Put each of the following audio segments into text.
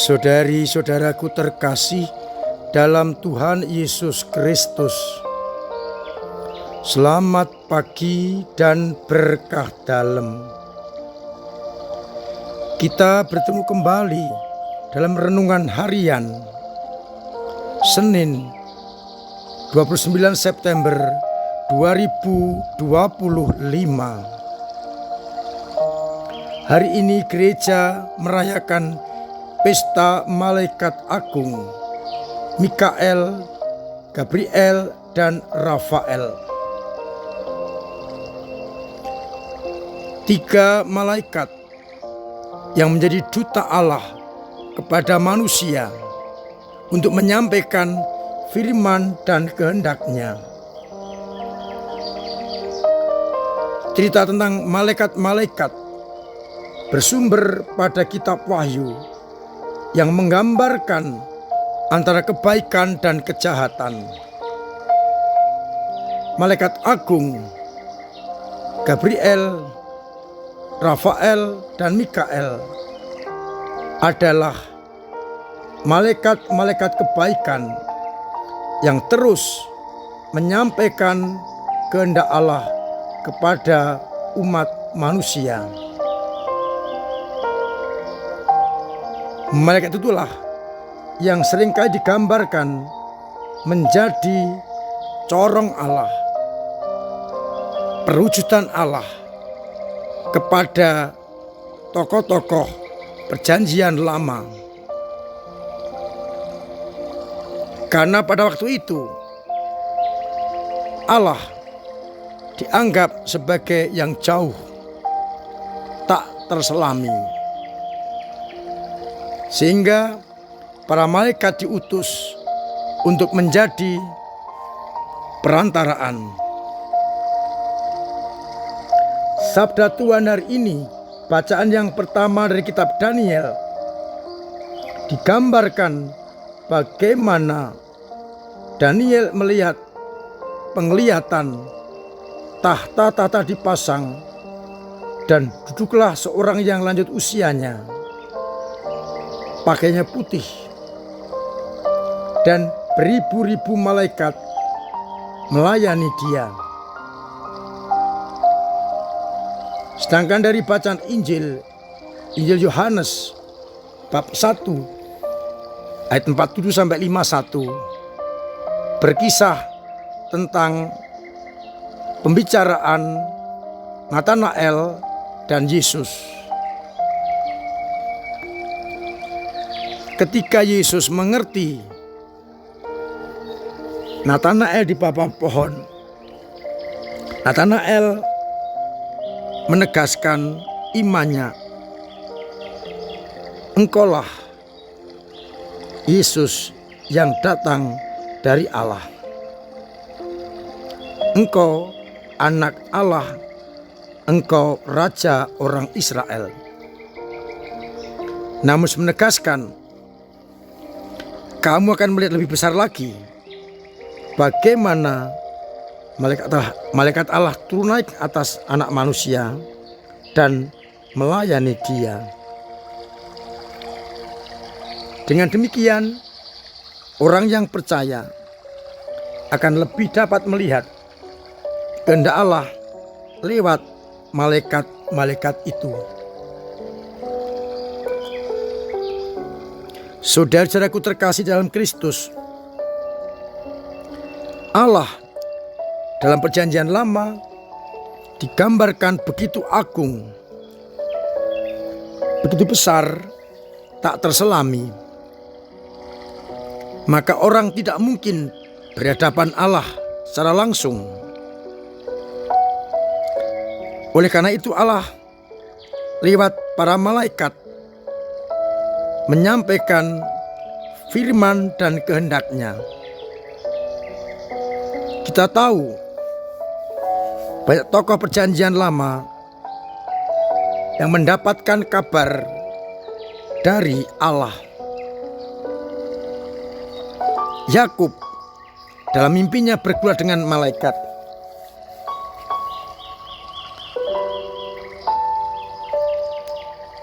Saudari-saudaraku terkasih dalam Tuhan Yesus Kristus, selamat pagi dan berkah dalam. Kita bertemu kembali dalam renungan harian Senin 29 September 2025. Hari ini gereja merayakan Pesta Malaikat Agung, Mikael, Gabriel, dan Rafael. Tiga malaikat yang menjadi duta Allah kepada manusia untuk menyampaikan firman dan kehendak-Nya. Cerita tentang malaikat-malaikat bersumber pada kitab Wahyu yang menggambarkan antara kebaikan dan kejahatan. Malaikat Agung, Gabriel, Rafael, dan Mikael adalah malaikat-malaikat kebaikan yang terus menyampaikan kehendak Allah kepada umat manusia. Malaikat itulah yang seringkali digambarkan menjadi corong Allah, perwujudan Allah kepada tokoh-tokoh perjanjian lama. Karena pada waktu itu Allah dianggap sebagai yang jauh, tak terselami. Sehingga para malaikat diutus untuk menjadi perantaraan. Sabda Tuhan hari ini, bacaan yang pertama dari kitab Daniel, digambarkan bagaimana Daniel melihat penglihatan tahta-tahta dipasang dan duduklah seorang yang lanjut usianya. Pakainya putih dan beribu-ribu malaikat melayani dia. Sedangkan dari bacaan Injil Yohanes bab 1 ayat 47-51 berkisah tentang pembicaraan Nathanael dan Yesus. Ketika Yesus mengerti Nathanael di bawah pohon, Nathanael menegaskan imannya. Engkaulah Yesus yang datang dari Allah. Engkau anak Allah, engkau raja orang Israel. Namun menegaskan, kamu akan melihat lebih besar lagi bagaimana malaikat Allah turun naik atas anak manusia dan melayani dia. Dengan demikian, orang yang percaya akan lebih dapat melihat kehendak Allah lewat malaikat-malaikat itu. Saudara-saudaraku terkasih dalam Kristus, Allah dalam perjanjian lama digambarkan begitu agung, begitu besar, tak terselami. Maka orang tidak mungkin berhadapan Allah secara langsung. Oleh karena itu Allah lewat para malaikat menyampaikan firman dan kehendak-Nya. Kita tahu banyak tokoh perjanjian lama yang mendapatkan kabar dari Allah. Yakub dalam mimpinya bergula dengan malaikat.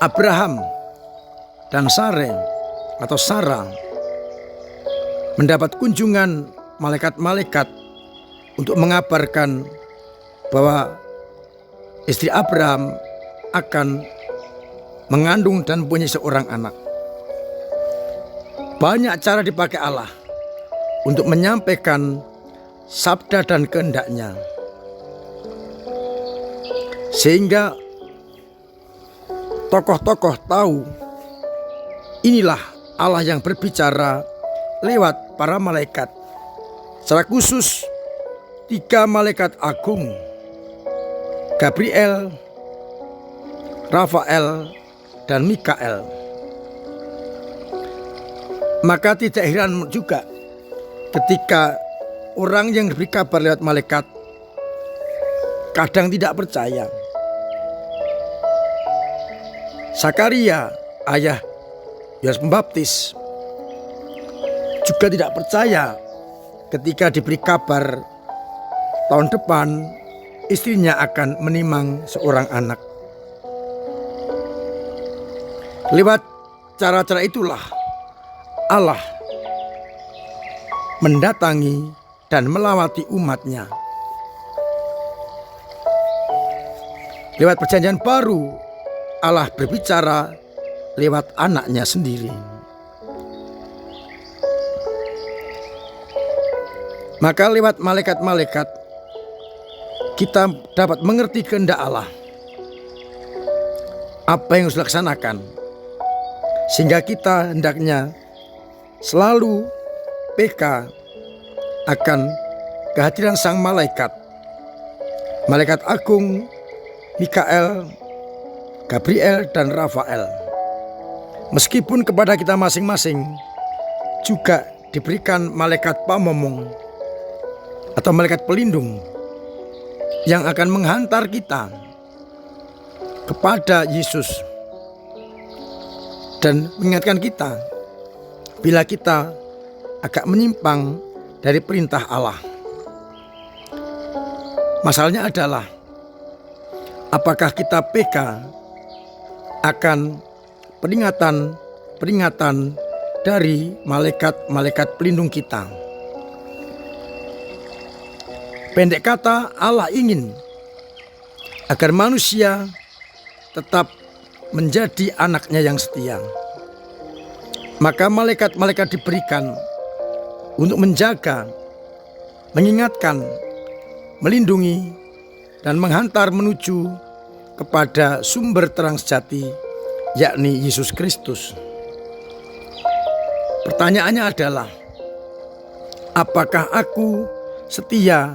Abraham dan Sare atau Sarah mendapat kunjungan malaikat-malaikat untuk mengabarkan bahwa istri Abraham akan mengandung dan mempunyai seorang anak. Banyak cara dipakai Allah untuk menyampaikan sabda dan kehendak-Nya, sehingga tokoh-tokoh tahu inilah Allah yang berbicara lewat para malaikat. Secara khusus 3 malaikat agung, Gabriel, Rafael, dan Mikael. Maka tidak heran juga ketika orang yang diberi kabar lewat malaikat kadang tidak percaya. Zakaria, ayah Yohanes Pembaptis, juga tidak percaya ketika diberi kabar tahun depan istrinya akan menimang seorang anak. Lewat cara-cara itulah Allah mendatangi dan melawati umat-Nya. Lewat perjanjian baru, Allah berbicara lewat anak-Nya sendiri. Maka lewat malaikat-malaikat kita dapat mengerti kehendak Allah, apa yang harus dilaksanakan, sehingga kita hendaknya selalu peka akan kehadiran sang malaikat agung Mikael, Gabriel, dan Rafael. Meskipun kepada kita masing-masing juga diberikan malaikat pamomong atau malaikat pelindung yang akan menghantar kita kepada Yesus dan mengingatkan kita bila kita agak menyimpang dari perintah Allah. Masalahnya adalah apakah kita peka akan peringatan dari malaikat-malaikat pelindung kita. Pendek kata, Allah ingin agar manusia tetap menjadi anak-Nya yang setia. Maka malaikat-malaikat diberikan untuk menjaga, mengingatkan, melindungi, dan menghantar menuju kepada sumber terang sejati, yakni Yesus Kristus. Pertanyaannya adalah, apakah aku setia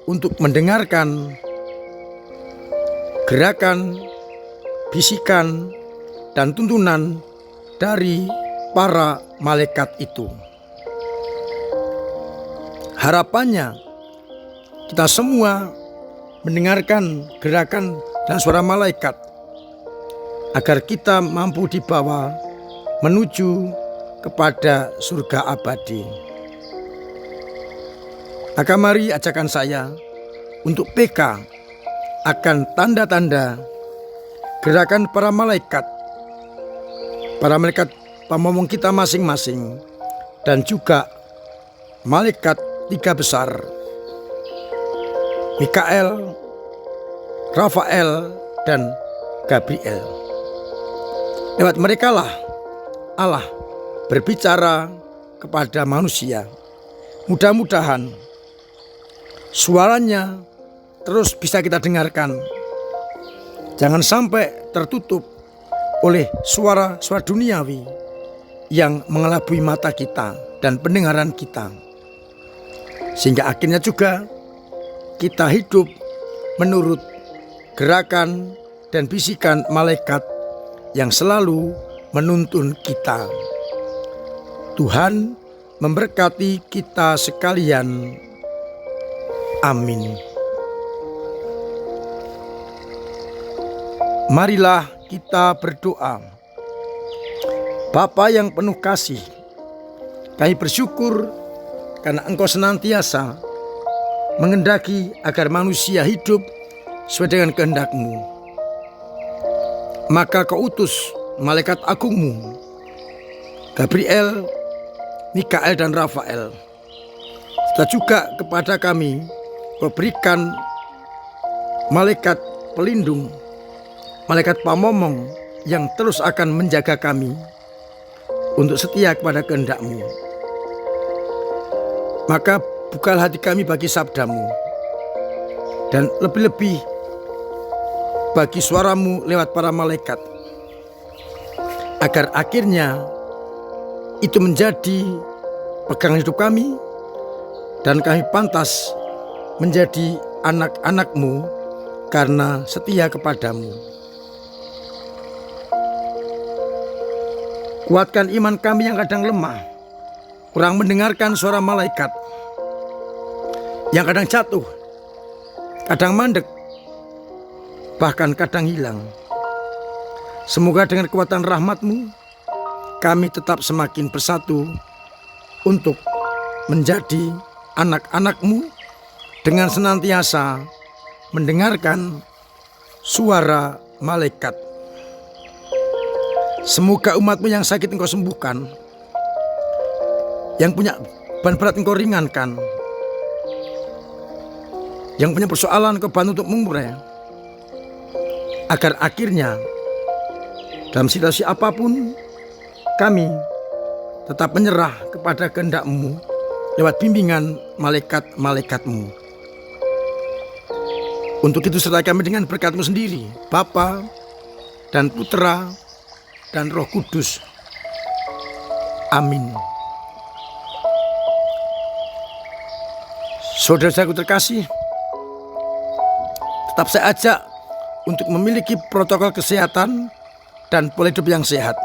untuk mendengarkan gerakan, bisikan, dan tuntunan dari para malaikat itu? Harapannya kita semua mendengarkan gerakan dan suara malaikat agar kita mampu dibawa menuju kepada surga abadi. Maka mari ajakan saya untuk peka akan tanda-tanda gerakan para malaikat pamomong kita masing-masing, dan juga malaikat 3 besar, Mikael, Rafael, dan Gabriel. Lewat merekalah Allah berbicara kepada manusia. Mudah-mudahan suaranya terus bisa kita dengarkan. Jangan sampai tertutup oleh suara-suara duniawi yang mengelabui mata kita dan pendengaran kita, sehingga akhirnya juga kita hidup menurut gerakan dan bisikan malaikat yang selalu menuntun kita. Tuhan memberkati kita sekalian. Amin. Marilah kita berdoa. Bapa yang penuh kasih, kami bersyukur karena Engkau senantiasa menghendaki agar manusia hidup sesuai dengan kehendak-Mu. Maka Kau utus malaikat agung-Mu Gabriel, Mikael dan Rafael. Setelah juga kepada kami berikan malaikat pelindung, malaikat pamomong yang terus akan menjaga kami untuk setia kepada kehendak-Mu. Maka bukalah hati kami bagi sabda-Mu, dan lebih-lebih bagi suara-Mu lewat para malaikat, agar akhirnya itu menjadi pegangan hidup kami, dan kami pantas menjadi anak-anak-Mu karena setia kepada-Mu. Kuatkan iman kami yang kadang lemah, kurang mendengarkan suara malaikat, yang kadang jatuh, kadang mandek, bahkan kadang hilang. Semoga dengan kekuatan rahmat-Mu, kami tetap semakin bersatu untuk menjadi anak-anak-Mu dengan senantiasa mendengarkan suara malaikat. Semoga umat-Mu yang sakit Engkau sembuhkan, yang punya beban berat Engkau ringankan, yang punya persoalan Engkau bantu untuk mengurai, agar akhirnya dalam situasi apapun kami tetap menyerah kepada kehendak-Mu lewat bimbingan malaikat-malaikat-Mu. Untuk itu sertai kami dengan berkat-Mu sendiri, Bapa dan Putra dan Roh Kudus. Amin. Saudara-saudaraku terkasih, tetap saya ajak untuk memiliki protokol kesehatan dan pola hidup yang sehat,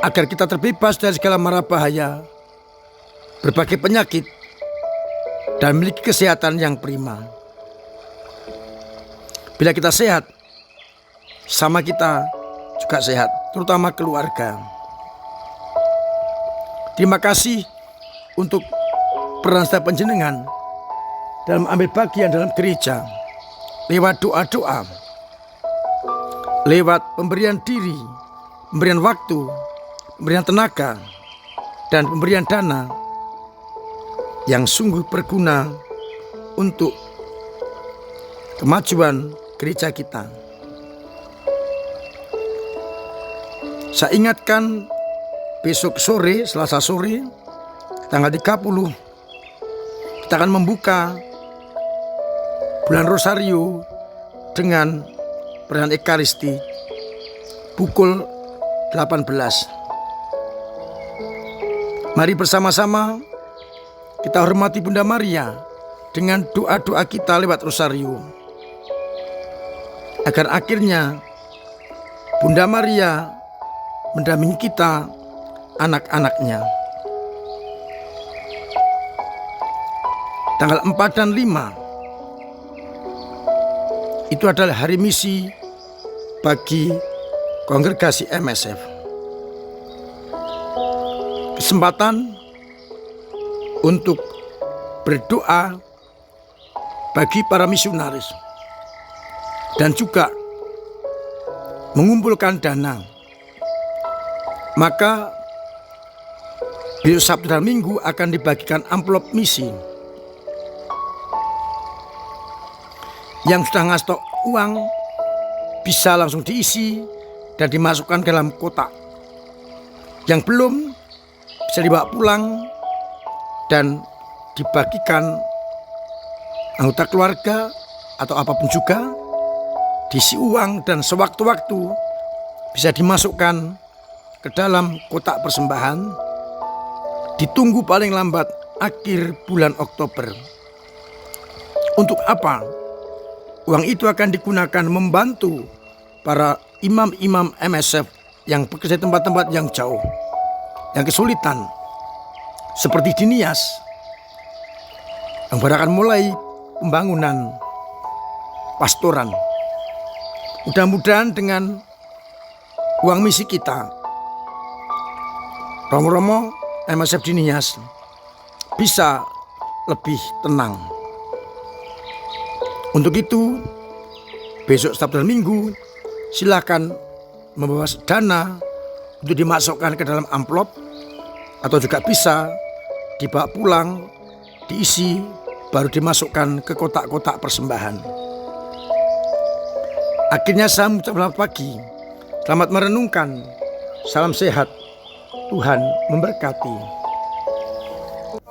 agar kita terbebas dari segala mara bahaya, berbagai penyakit, dan memiliki kesehatan yang prima. Bila kita sehat, sama kita juga sehat, terutama keluarga. Terima kasih untuk peran setiap panjenengan dalam ambil bagian dalam gereja, lewat doa-doa, lewat pemberian diri, pemberian waktu, pemberian tenaga, dan pemberian dana yang sungguh berguna untuk kemajuan gereja kita. Saya ingatkan besok sore, Selasa sore, tanggal 30, kita akan membuka bulan Rosario dengan perayaan Ekaristi pukul 18. Mari bersama-sama kita hormati Bunda Maria dengan doa-doa kita lewat Rosario, agar akhirnya Bunda Maria mendampingi kita, anak-anaknya. Tanggal 4 dan 5 itu adalah hari misi bagi kongregasi MSF. Kesempatan untuk berdoa bagi para misionaris dan juga mengumpulkan dana. Maka besok Sabtu dan Minggu akan dibagikan amplop misi. Yang sudah ngastok uang bisa langsung diisi dan dimasukkan ke dalam kotak. Yang belum bisa dibawa pulang dan dibagikan anggota keluarga atau apapun juga, diisi uang dan sewaktu-waktu bisa dimasukkan ke dalam kotak persembahan. Ditunggu paling lambat akhir bulan Oktober. Untuk apa? Uang itu akan digunakan membantu para imam-imam MSF yang bekerja di tempat-tempat yang jauh, yang kesulitan, seperti di Nias, yang baru akan mulai pembangunan pastoran. Mudah-mudahan dengan uang misi kita, Romo-romo MSF di Nias bisa lebih tenang. Untuk itu, besok Sabtu dan Minggu silakan membawa dana untuk dimasukkan ke dalam amplop, atau juga bisa dibawa pulang, diisi, baru dimasukkan ke kotak-kotak persembahan. Akhirnya saya mengucap selamat pagi, selamat merenungkan, salam sehat, Tuhan memberkati.